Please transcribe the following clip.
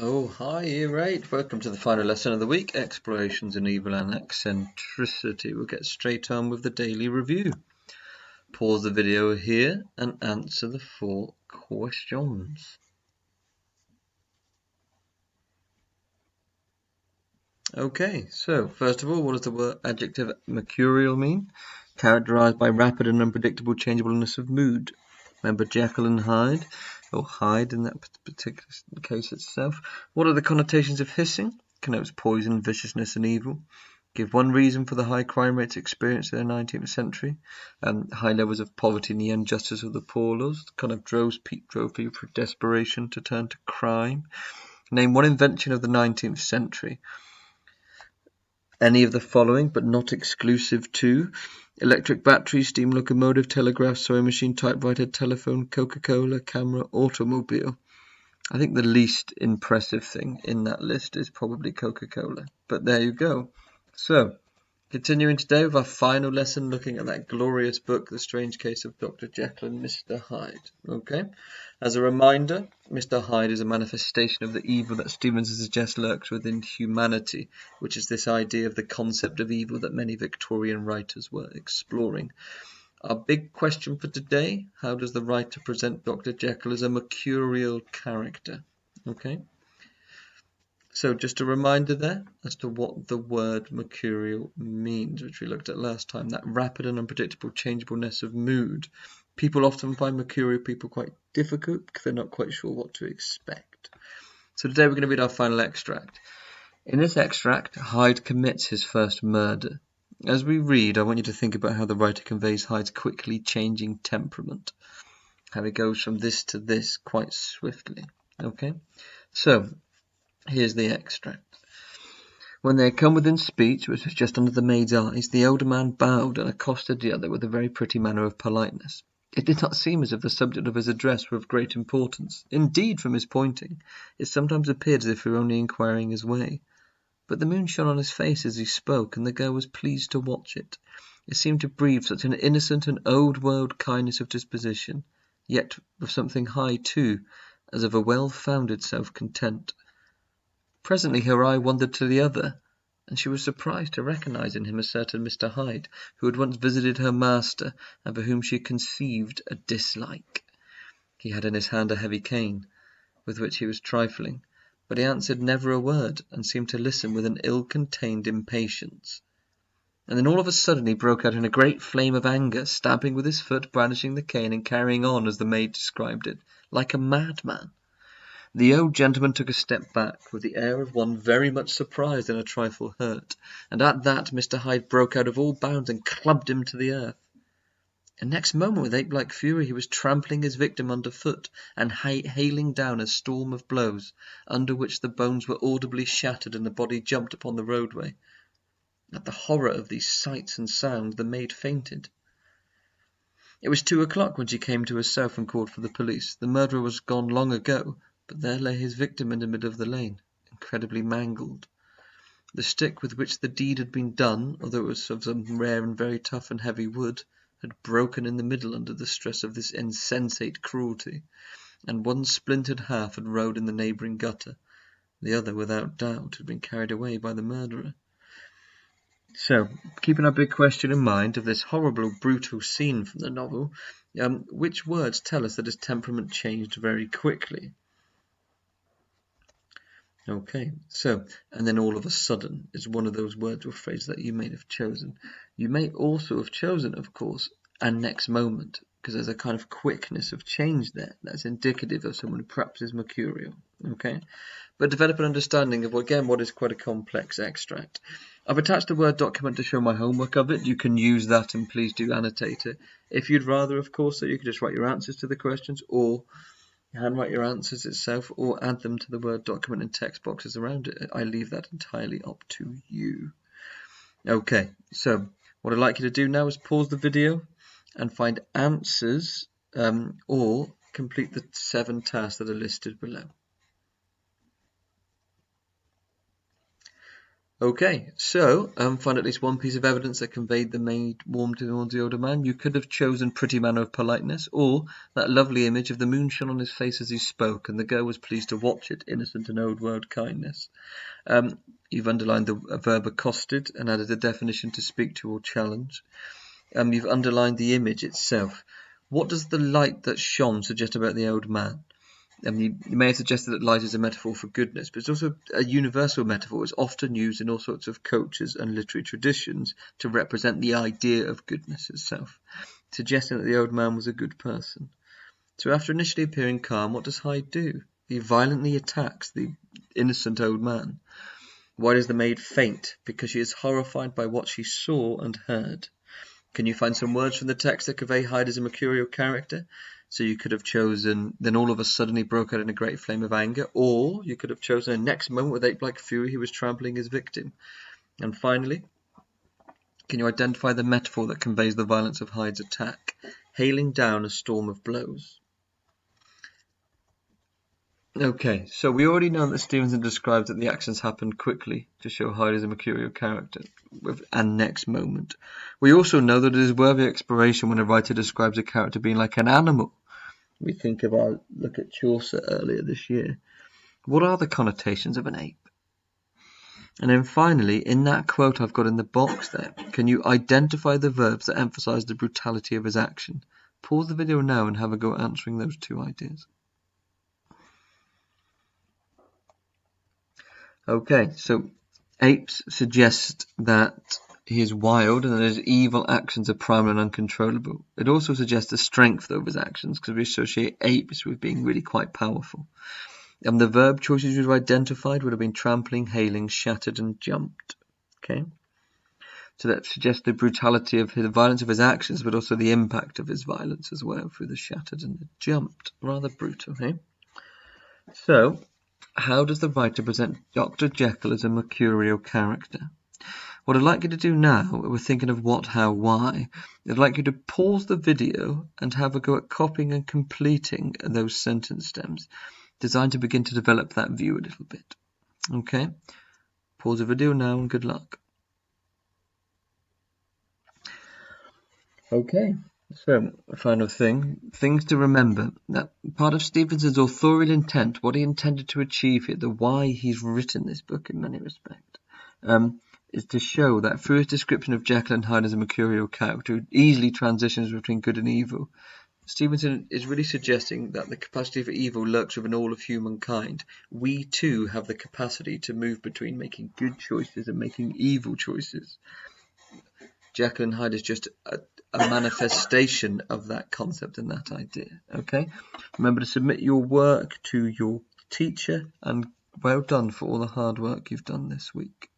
Oh, hi, year 8. Welcome to the final lesson of the week, Explorations in Evil and Eccentricity. We'll get straight on with the daily review. Pause the video here and answer the 4 questions. Okay, so first of all, what does the word adjective mercurial mean? Characterized by rapid and unpredictable changeableness of mood. Remember Jekyll and Hyde, or Hyde in that particular case itself. What are the connotations of hissing? Connotes poison, viciousness, and evil. Give one reason for the high crime rates experienced in the 19th century, high levels of poverty and the injustice of the poor laws, kind of drove people for desperation to turn to crime. Name one invention of the 19th century. Any of the following, but not exclusive to: electric battery, steam locomotive, telegraph, sewing machine, typewriter, telephone, Coca-Cola, camera, automobile. I think the least impressive thing in that list is probably Coca-Cola, but there you go. So, continuing today with our final lesson, looking at that glorious book, The Strange Case of Dr. Jekyll and Mr. Hyde. Okay, as a reminder, Mr. Hyde is a manifestation of the evil that Stevenson suggests lurks within humanity, which is this idea of the concept of evil that many Victorian writers were exploring. Our big question for today: how does the writer present Dr. Jekyll as a mercurial character? Okay. So just a reminder there as to what the word mercurial means, which we looked at last time, that rapid and unpredictable changeableness of mood. People often find mercurial people quite difficult because they're not quite sure what to expect. So today we're going to read our final extract. In this extract, Hyde commits his first murder. As we read, I want you to think about how the writer conveys Hyde's quickly changing temperament, how he goes from this to this quite swiftly. Okay, so here's the extract. When they had come within speech, which was just under the maid's eyes, the elder man bowed and accosted the other with a very pretty manner of politeness. It did not seem as if the subject of his address were of great importance. Indeed, from his pointing, it sometimes appeared as if he were only inquiring his way. But the moon shone on his face as he spoke, and the girl was pleased to watch it. It seemed to breathe such an innocent and old-world kindness of disposition, yet with something high too, as of a well-founded self-content. Presently her eye wandered to the other, and she was surprised to recognise in him a certain Mr. Hyde, who had once visited her master, and for whom she had conceived a dislike. He had in his hand a heavy cane, with which he was trifling, but he answered never a word, and seemed to listen with an ill-contained impatience. And then all of a sudden he broke out in a great flame of anger, stamping with his foot, brandishing the cane, and carrying on, as the maid described it, like a madman. The old gentleman took a step back, with the air of one very much surprised and a trifle hurt, and at that Mr. Hyde broke out of all bounds and clubbed him to the earth. And next moment, with ape-like fury, he was trampling his victim under foot, and hailing down a storm of blows, under which the bones were audibly shattered and the body jumped upon the roadway. At the horror of these sights and sounds, the maid fainted. It was 2 o'clock when she came to herself and called for the police. The murderer was gone long ago, but there lay his victim in the middle of the lane, incredibly mangled. The stick with which the deed had been done, although it was of some rare and very tough and heavy wood, had broken in the middle under the stress of this insensate cruelty, and one splintered half had rolled in the neighbouring gutter. The other, without doubt, had been carried away by the murderer. So, keeping our big question in mind of this horrible, brutal scene from the novel, which words tell us that his temperament changed very quickly? Okay, so, and then all of a sudden is one of those words or phrases that you may have chosen. You may also have chosen, of course, and next moment, because there's a kind of quickness of change there that's indicative of someone who perhaps is mercurial. Okay, but develop an understanding of, again, what is quite a complex extract. I've attached a Word document to show my homework of it. You can use that and please do annotate it. If you'd rather, of course, that you could just write your answers to the questions, or handwrite your answers itself, or add them to the Word document in text boxes around it. I leave that entirely up to you. Okay, so what I'd like you to do now is pause the video and find answers or complete the 7 tasks that are listed below. Okay, so find at least one piece of evidence that conveyed the maid warm towards the older man. You could have chosen pretty manner of politeness, or that lovely image of the moon shone on his face as he spoke, and the girl was pleased to watch it, innocent and old world kindness. You've underlined the verb accosted and added a definition to speak to or challenge. You've underlined the image itself. What does the light that shone suggest about the old man? You may have suggested that light is a metaphor for goodness, but it's also a universal metaphor. It's often used in all sorts of cultures and literary traditions to represent the idea of goodness itself, suggesting that the old man was a good person. So after initially appearing calm, what does Hyde do? He violently attacks the innocent old man. Why does the maid faint? Because she is horrified by what she saw and heard. Can you find some words from the text that convey Hyde as a mercurial character? So you could have chosen, then all of a sudden he broke out in a great flame of anger, or you could have chosen the next moment with ape-like fury he was trampling his victim. And finally, can you identify the metaphor that conveys the violence of Hyde's attack? Hailing down a storm of blows. Okay, so we already know that Stevenson describes that the actions happened quickly to show Hyde as a mercurial character, with "and next moment." We also know that it is worthy exploration when a writer describes a character being like an animal. We look at Chaucer earlier this year. What are the connotations of an ape? And then finally, in that quote I've got in the box there, can you identify the verbs that emphasize the brutality of his action? Pause the video now and have a go at answering those two ideas. Okay, so apes suggest that he is wild and that his evil actions are primal and uncontrollable. It also suggests a strength over his actions because we associate apes with being really quite powerful. And the verb choices you've identified would have been trampling, hailing, shattered, and jumped. Okay, so that suggests the brutality of the violence of his actions, but also the impact of his violence as well through the shattered and the jumped. Rather brutal, eh? So, how does the writer present Dr. Jekyll as a mercurial character? What I'd like you to do now, we're thinking of what, how, why, I'd like you to pause the video and have a go at copying and completing those sentence stems, designed to begin to develop that view a little bit. Okay? Pause the video now and good luck. Okay, so final things to remember, that part of Stevenson's authorial intent, what he intended to achieve here, the why he's written this book in many respects, is to show that through his description of Jekyll and Hyde as a mercurial character who easily transitions between good and evil, Stevenson is really suggesting that the capacity for evil lurks within all of humankind. We too have the capacity to move between making good choices and making evil choices. Jekyll and Hyde is just a manifestation of that concept and that idea. Okay, remember to submit your work to your teacher, and well done for all the hard work you've done this week.